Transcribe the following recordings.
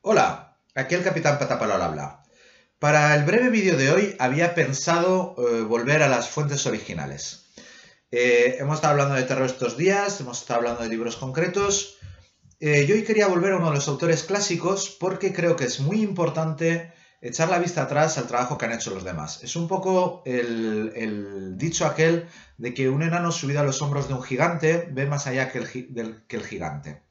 Hola, aquí el Capitán Patapalo al habla. Para el breve vídeo de hoy había pensado volver a las fuentes originales. Hemos estado hablando de terror estos días, hemos estado hablando de libros concretos. Yo hoy quería volver a uno de los autores clásicos porque creo que es muy importante echar la vista atrás al trabajo que han hecho los demás. Es un poco el dicho aquel de que un enano subido a los hombros de un gigante ve más allá que el gigante.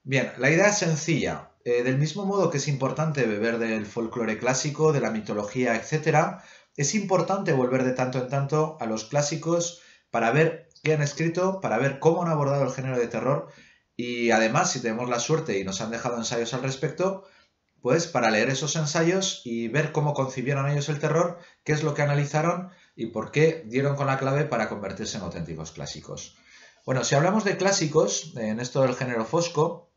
Bien, la idea es sencilla. Del mismo modo que es importante beber del folclore clásico, de la mitología, etcétera, es importante volver de tanto en tanto a los clásicos para ver qué han escrito, para ver cómo han abordado el género de terror y además, si tenemos la suerte y nos han dejado ensayos al respecto, pues para leer esos ensayos y ver cómo concibieron ellos el terror, qué es lo que analizaron y por qué dieron con la clave para convertirse en auténticos clásicos. Bueno, si hablamos de clásicos en esto del género fosco,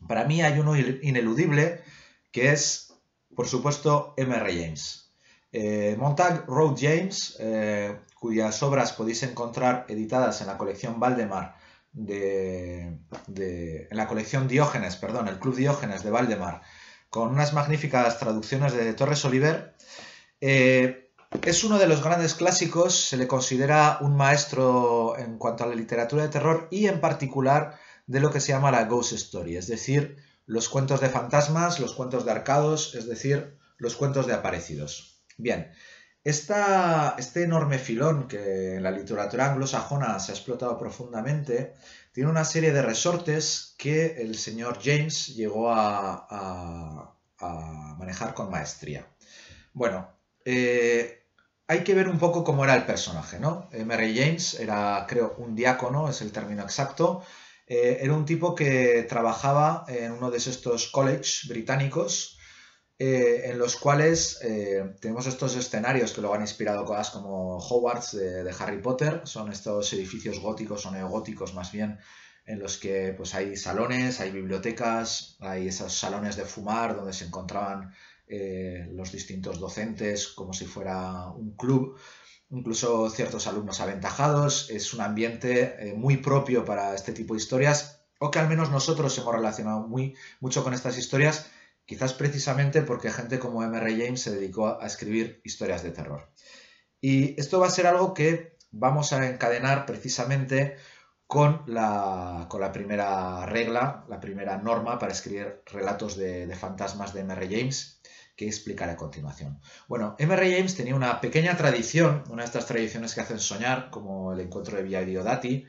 para mí hay uno ineludible que es, por supuesto, M.R. James. Montague Road James, cuyas obras podéis encontrar editadas en la colección Valdemar, en la colección Diógenes, perdón, el Club Diógenes de Valdemar, con unas magníficas traducciones de Torres Oliver. Es uno de los grandes clásicos, se le considera un maestro en cuanto a la literatura de terror y en particular de lo que se llama la ghost story, es decir, los cuentos de fantasmas, los cuentos de arcados, es decir, los cuentos de aparecidos. Bien, este enorme filón que en la literatura anglosajona se ha explotado profundamente tiene una serie de resortes que el señor James llegó a manejar con maestría. Bueno, hay que ver un poco cómo era el personaje, ¿no? M.R. James era, creo, un diácono, es el término exacto. Era un tipo que trabajaba en uno de estos colleges británicos en los cuales tenemos estos escenarios que luego han inspirado cosas como Hogwarts de Harry Potter. Son estos edificios góticos o neogóticos más bien en los que pues, hay salones, hay bibliotecas, hay esos salones de fumar donde se encontraban los distintos docentes como si fuera un club, incluso ciertos alumnos aventajados. Es un ambiente muy propio para este tipo de historias, o que al menos nosotros hemos relacionado mucho con estas historias, quizás precisamente porque gente como M.R. James se dedicó a escribir historias de terror. Y esto va a ser algo que vamos a encadenar precisamente con la primera regla, la primera norma para escribir relatos de fantasmas de M.R. James, que explicaré a continuación. Bueno, M.R. James tenía una pequeña tradición, una de estas tradiciones que hacen soñar, como el encuentro de Villa Diodati,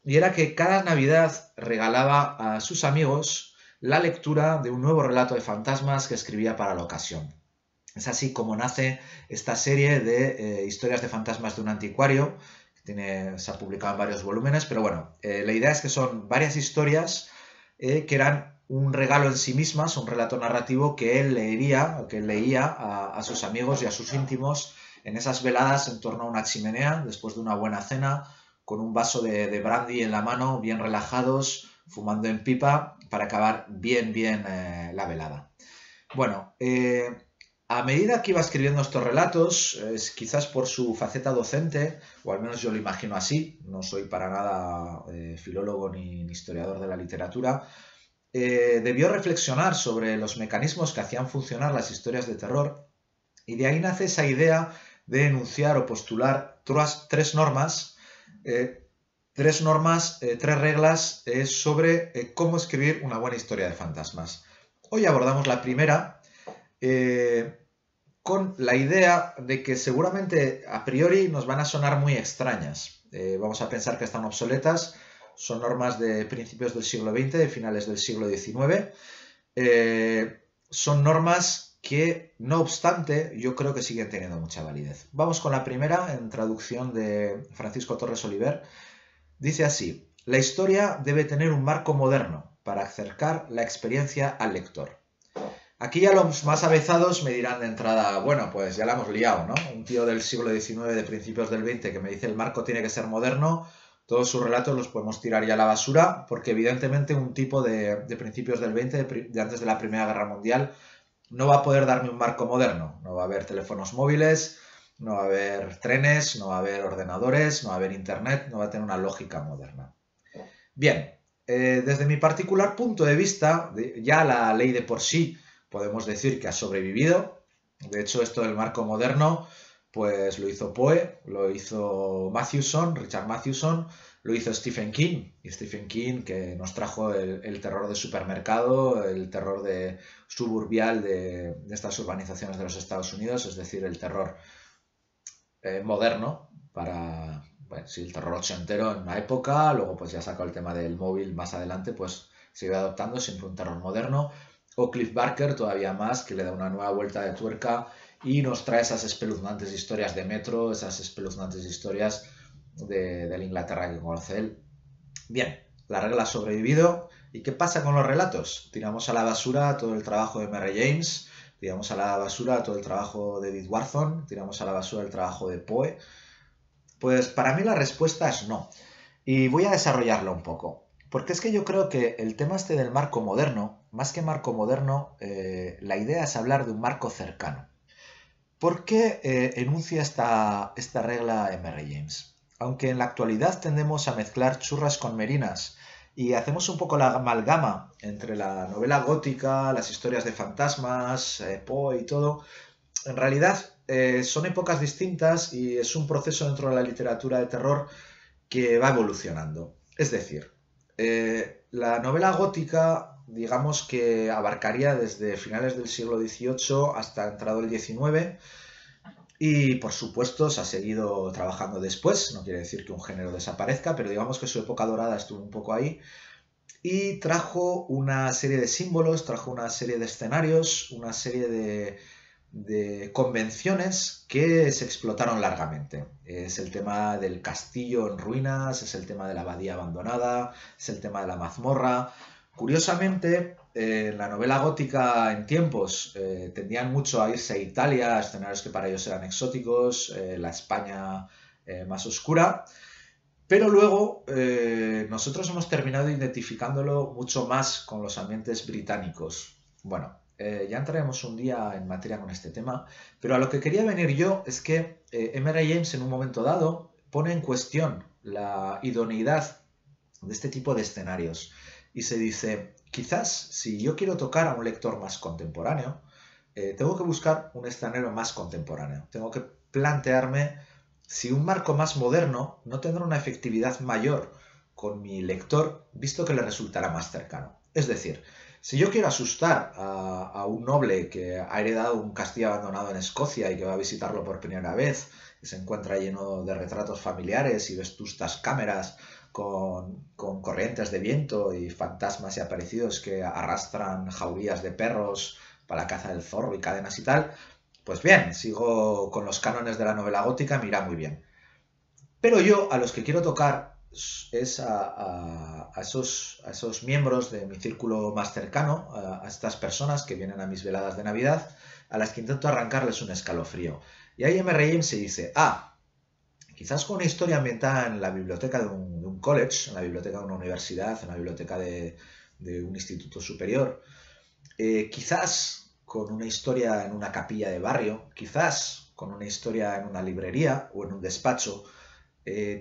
y era que cada Navidad regalaba a sus amigos la lectura de un nuevo relato de fantasmas que escribía para la ocasión. Es así como nace esta serie de historias de fantasmas de un anticuario, que se ha publicado en varios volúmenes, pero bueno, la idea es que son varias historias que eran un regalo en sí mismas, un relato narrativo que él leía a sus amigos y a sus íntimos en esas veladas en torno a una chimenea, después de una buena cena, con un vaso de brandy en la mano, bien relajados, fumando en pipa, para acabar bien la velada. Bueno, a medida que iba escribiendo estos relatos, quizás por su faceta docente, o al menos yo lo imagino así, no soy para nada filólogo ni historiador de la literatura, debió reflexionar sobre los mecanismos que hacían funcionar las historias de terror, y de ahí nace esa idea de enunciar o postular tres normas, tres reglas sobre cómo escribir una buena historia de fantasmas. Hoy abordamos la primera, con la idea de que seguramente a priori nos van a sonar muy extrañas. Vamos a pensar que están obsoletas, son normas de principios del siglo XX, de finales del siglo XIX. Son normas que, no obstante, yo creo que siguen teniendo mucha validez. Vamos con la primera, en traducción de Francisco Torres Oliver. Dice así: la historia debe tener un marco moderno para acercar la experiencia al lector. Aquí ya los más avezados me dirán de entrada, bueno, pues ya la hemos liado, ¿no? Un tío del siglo XIX, de principios del XX, que me dice el marco tiene que ser moderno, todos sus relatos los podemos tirar ya a la basura, porque evidentemente un tipo de principios del XX, de antes de la Primera Guerra Mundial, no va a poder darme un marco moderno. No va a haber teléfonos móviles, no va a haber trenes, no va a haber ordenadores, no va a haber internet, no va a tener una lógica moderna. Bien, desde mi particular punto de vista, ya la ley de por sí, podemos decir que ha sobrevivido. De hecho, esto del marco moderno, pues lo hizo Poe, lo hizo Richard Matheson, lo hizo Stephen King. Y Stephen King, que nos trajo el terror de supermercado, el terror suburbial de estas urbanizaciones de los Estados Unidos, es decir, el terror moderno para... Bueno, sí, el terror ochentero en una época, luego pues ya sacó el tema del móvil más adelante, pues sigue adoptando siempre un terror moderno. O Cliff Barker, todavía más, que le da una nueva vuelta de tuerca y nos trae esas espeluznantes historias de Metro, esas espeluznantes historias de la Inglaterra que conoce él. Bien, la regla ha sobrevivido. ¿Y qué pasa con los relatos? Tiramos a la basura todo el trabajo de Mary James, tiramos a la basura todo el trabajo de Edith Wharton, tiramos a la basura el trabajo de Poe. Pues para mí la respuesta es no. Y voy a desarrollarlo un poco. Porque es que yo creo que el tema este del marco moderno, más que marco moderno, la idea es hablar de un marco cercano. ¿Por qué enuncia esta regla M.R. James? Aunque en la actualidad tendemos a mezclar churras con merinas y hacemos un poco la amalgama entre la novela gótica, las historias de fantasmas, Poe y todo, en realidad son épocas distintas y es un proceso dentro de la literatura de terror que va evolucionando. Es decir, la novela gótica, digamos que abarcaría desde finales del siglo XVIII hasta entrado el XIX y, por supuesto, se ha seguido trabajando después. No quiere decir que un género desaparezca, pero digamos que su época dorada estuvo un poco ahí y trajo una serie de símbolos, trajo una serie de escenarios, una serie de convenciones que se explotaron largamente. Es el tema del castillo en ruinas, es el tema de la abadía abandonada, es el tema de la mazmorra. Curiosamente, la novela gótica en tiempos tendían mucho a irse a Italia, a escenarios que para ellos eran exóticos, la España más oscura, pero luego nosotros hemos terminado identificándolo mucho más con los ambientes británicos. Bueno, ya entraremos un día en materia con este tema, pero a lo que quería venir yo es que M.R. James en un momento dado pone en cuestión la idoneidad de este tipo de escenarios y se dice, quizás si yo quiero tocar a un lector más contemporáneo, tengo que buscar un escenario más contemporáneo, tengo que plantearme si un marco más moderno no tendrá una efectividad mayor con mi lector, visto que le resultará más cercano. Es decir, si yo quiero asustar a un noble que ha heredado un castillo abandonado en Escocia y que va a visitarlo por primera vez, y se encuentra lleno de retratos familiares y vetustas cámaras con corrientes de viento y fantasmas y aparecidos que arrastran jaurías de perros para la caza del zorro y cadenas y tal, pues bien, sigo con los cánones de la novela gótica, me irá muy bien. Pero yo a los que quiero tocar es a esos miembros de mi círculo más cercano, a estas personas que vienen a mis veladas de Navidad, a las que intento arrancarles un escalofrío. Y ahí M.R. James se dice, quizás con una historia ambientada en la biblioteca de un college, en la biblioteca de una universidad, en la biblioteca de un instituto superior, quizás con una historia en una capilla de barrio, quizás con una historia en una librería o en un despacho,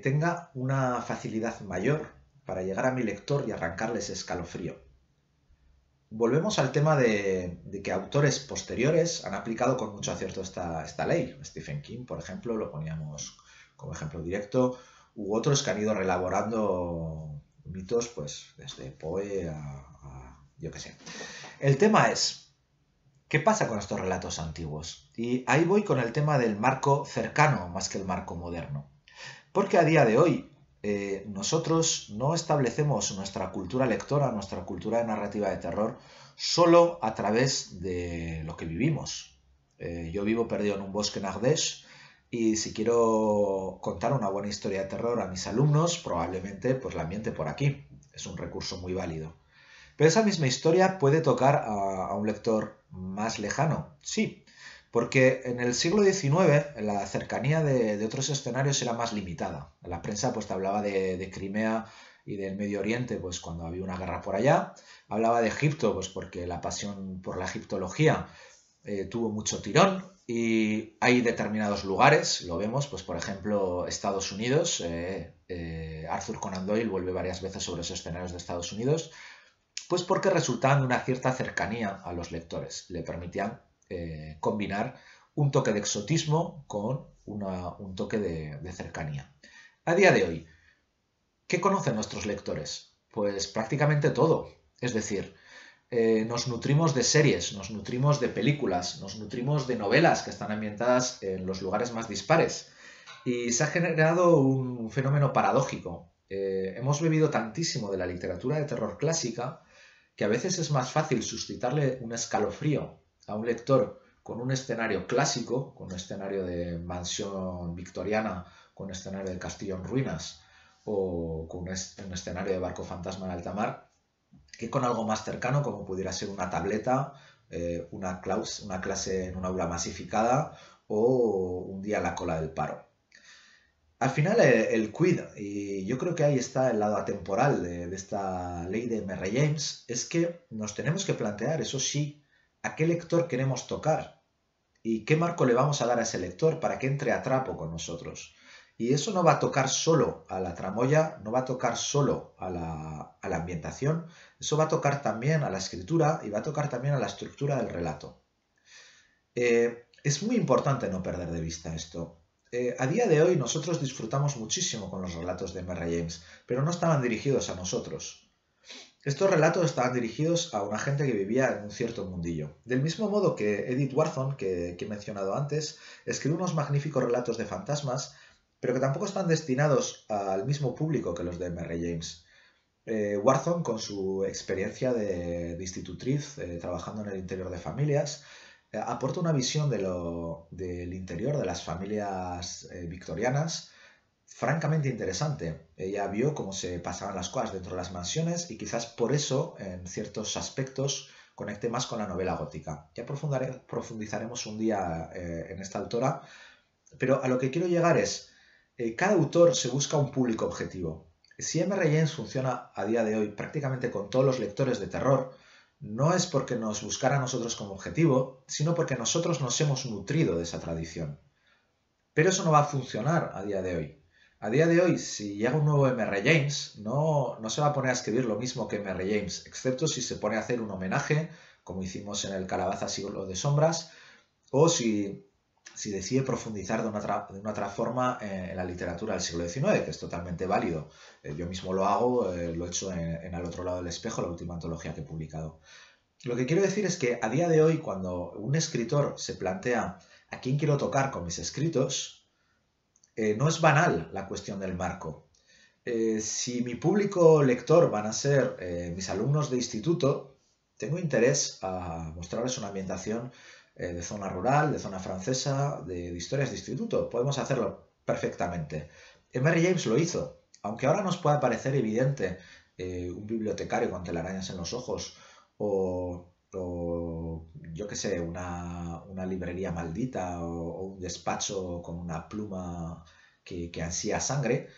tenga una facilidad mayor para llegar a mi lector y arrancarle ese escalofrío. Volvemos al tema de que autores posteriores han aplicado con mucho acierto esta ley. Stephen King, por ejemplo, lo poníamos como ejemplo directo, u otros que han ido reelaborando mitos, pues desde Poe a yo qué sé. El tema es, ¿qué pasa con estos relatos antiguos? Y ahí voy con el tema del marco cercano más que el marco moderno. Porque a día de hoy nosotros no establecemos nuestra cultura lectora, nuestra cultura de narrativa de terror, solo a través de lo que vivimos. Yo vivo perdido en un bosque en Ardèche y si quiero contar una buena historia de terror a mis alumnos, probablemente pues la ambiente por aquí. Es un recurso muy válido. Pero esa misma historia puede tocar a un lector más lejano, sí, porque en el siglo XIX la cercanía de otros escenarios era más limitada. La prensa pues te hablaba de Crimea y del Medio Oriente pues cuando había una guerra por allá, hablaba de Egipto pues porque la pasión por la egiptología tuvo mucho tirón y hay determinados lugares, lo vemos, pues por ejemplo Estados Unidos, Arthur Conan Doyle vuelve varias veces sobre esos escenarios de Estados Unidos, Pues porque resultaban de una cierta cercanía a los lectores, le permitían combinar un toque de exotismo con un toque de cercanía. A día de hoy, ¿qué conocen nuestros lectores? Pues prácticamente todo. Es decir, nos nutrimos de series, nos nutrimos de películas, nos nutrimos de novelas que están ambientadas en los lugares más dispares. Y se ha generado un fenómeno paradójico. Hemos bebido tantísimo de la literatura de terror clásica que a veces es más fácil suscitarle un escalofrío a un lector con un escenario clásico, con un escenario de mansión victoriana, con un escenario de castillo en ruinas o con un escenario de barco fantasma en alta mar, que con algo más cercano como pudiera ser una tableta, una clase en un aula masificada o un día en la cola del paro. Al final el quid, y yo creo que ahí está el lado atemporal de esta ley de M.R. James, es que nos tenemos que plantear, eso sí, a qué lector queremos tocar y qué marco le vamos a dar a ese lector para que entre a trapo con nosotros. Y eso no va a tocar solo a la tramoya, no va a tocar solo a la ambientación, eso va a tocar también a la escritura y va a tocar también a la estructura del relato. Es muy importante no perder de vista esto. A día de hoy nosotros disfrutamos muchísimo con los relatos de M.R. James, pero no estaban dirigidos a nosotros. Estos relatos estaban dirigidos a una gente que vivía en un cierto mundillo. Del mismo modo que Edith Wharton, que he mencionado antes, escribe unos magníficos relatos de fantasmas, pero que tampoco están destinados al mismo público que los de M.R. James. Wharton, con su experiencia de institutriz, trabajando en el interior de familias, aporta una visión del interior de las familias victorianas francamente interesante. Ella vio cómo se pasaban las cosas dentro de las mansiones y quizás por eso, en ciertos aspectos, conecte más con la novela gótica. Ya profundizaremos un día en esta autora, pero a lo que quiero llegar es, cada autor se busca un público objetivo. Si M.R. James funciona a día de hoy prácticamente con todos los lectores de terror, no es porque nos buscara a nosotros como objetivo, sino porque nosotros nos hemos nutrido de esa tradición. Pero eso no va a funcionar a día de hoy. A día de hoy, si llega un nuevo M.R. James, no se va a poner a escribir lo mismo que M.R. James, excepto si se pone a hacer un homenaje, como hicimos en el Calabaza Siglo de Sombras, o si decide profundizar de una otra forma en la literatura del siglo XIX, que es totalmente válido. Yo mismo lo hago, lo he hecho en Al otro lado del espejo, la última antología que he publicado. Lo que quiero decir es que a día de hoy, cuando un escritor se plantea a quién quiero tocar con mis escritos, no es banal la cuestión del marco. Si mi público lector van a ser mis alumnos de instituto, tengo interés a mostrarles una ambientación de zona rural, de zona francesa, de historias de instituto. Podemos hacerlo perfectamente. M.R. James lo hizo. Aunque ahora nos pueda parecer evidente un bibliotecario con telarañas en los ojos o yo qué sé, una librería maldita o un despacho con una pluma que ansía sangre,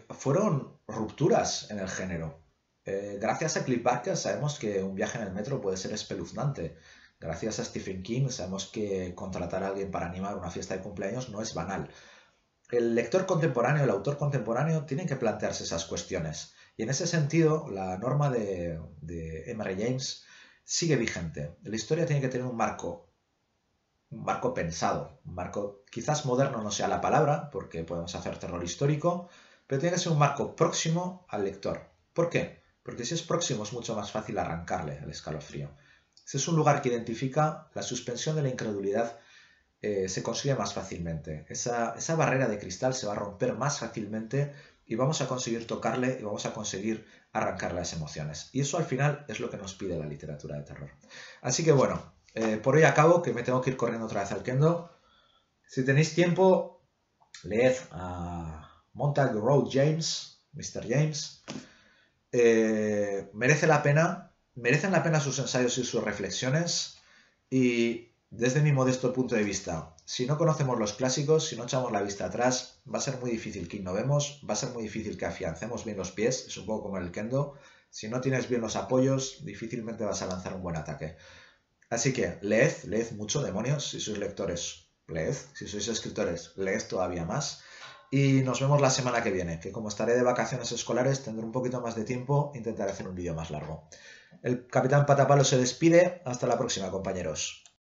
fueron rupturas en el género. Gracias a Clive Barker sabemos que un viaje en el metro puede ser espeluznante. Gracias a Stephen King sabemos que contratar a alguien para animar una fiesta de cumpleaños no es banal. El lector contemporáneo, el autor contemporáneo, tienen que plantearse esas cuestiones. Y en ese sentido, la norma de M.R. James sigue vigente. La historia tiene que tener un marco pensado, un marco quizás moderno no sea la palabra, porque podemos hacer terror histórico, pero tiene que ser un marco próximo al lector. ¿Por qué? Porque si es próximo es mucho más fácil arrancarle el escalofrío. Si es un lugar que identifica, la suspensión de la incredulidad se consigue más fácilmente. Esa barrera de cristal se va a romper más fácilmente y vamos a conseguir tocarle y vamos a conseguir arrancarle las emociones. Y eso al final es lo que nos pide la literatura de terror. Así que bueno, por hoy acabo, que me tengo que ir corriendo otra vez al Kendo. Si tenéis tiempo, leed a Montague Road James, Mr. James. Merecen la pena sus ensayos y sus reflexiones. Y desde mi modesto punto de vista, si no conocemos los clásicos, si no echamos la vista atrás, va a ser muy difícil que innovemos, va a ser muy difícil que afiancemos bien los pies, es un poco como en el Kendo. Si no tienes bien los apoyos, difícilmente vas a lanzar un buen ataque. Así que leed mucho, demonios. Si sois lectores, leed. Si sois escritores, leed todavía más. y nos vemos la semana que viene, que como estaré de vacaciones escolares tendré un poquito más de tiempo, intentaré hacer un vídeo más largo. El Capitán Patapalo se despide, hasta la próxima, compañeros.